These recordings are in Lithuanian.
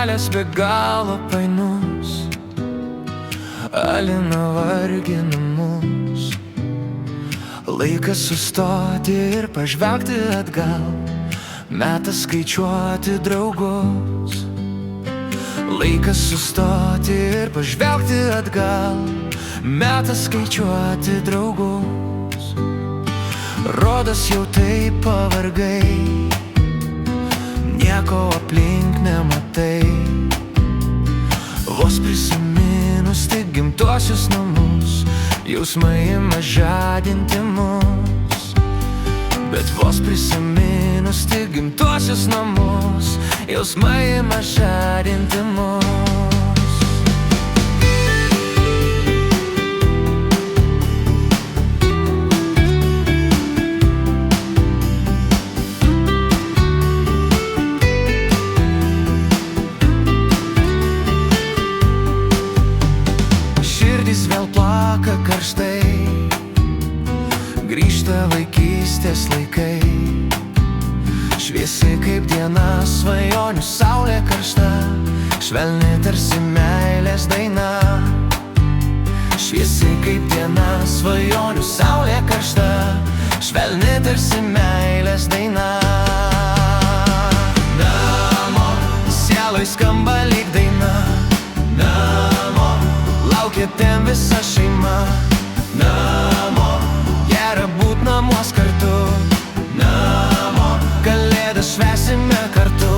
kelias be galo painus, alina vargina mus. Laikas sustoti ir pažvelgti atgal, metas skaičiuoti draugus. Laikas sustoti ir pažvelgti atgal, metas skaičiuoti draugus. Rodos jau taip pavargai, nieko aplink nematai. Vos prisiminus tik gimtuosius namus, jausmai ima žadinti mus. Bet vos prisiminus tik gimtuosius namus, jausmai ima žadinti mus. Širdys vėl plaka karštai, grįžta vaikystės laikai. Šviesi kaip diena, svajonių saulė karšta, švelni tarsi meilės daina. Šviesi kaip diena, svajonių saulė karšta, švelni tarsi meilės daina. Namo, sieloj skamba lyg daina. Namo, laukia ten visa šeima. Namo, gera būt namuos kartu. Namo, kalėdas švęsime kartu.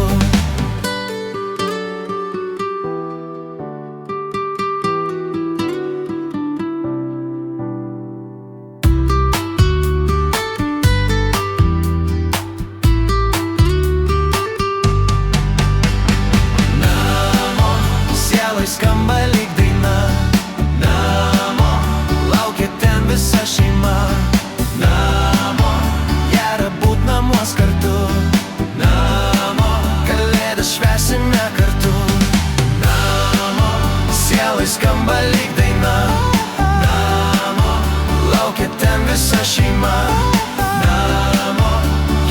Namo, sieloj skamba lyg daina. Namo, laukia ten visa šeima. Namo, gera būt namuos kartu. Namo, kalėdas švęsime kartu. Namo, sieloj skamba lyg daina. Namo, laukia ten visa šeima. Namo,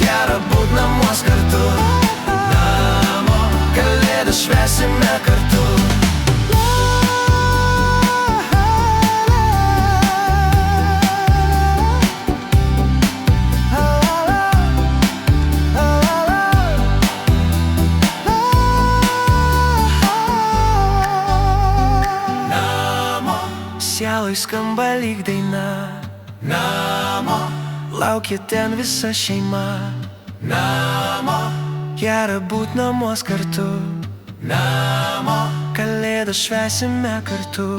gera būt namuos kartu. Namo, kalėdas švęsime kartu. Sieloj skamba lyg daina. Namo, laukia ten visa šeima. Namo, gera būt namuos kartu. Namo, kalėdas švęsime kartu.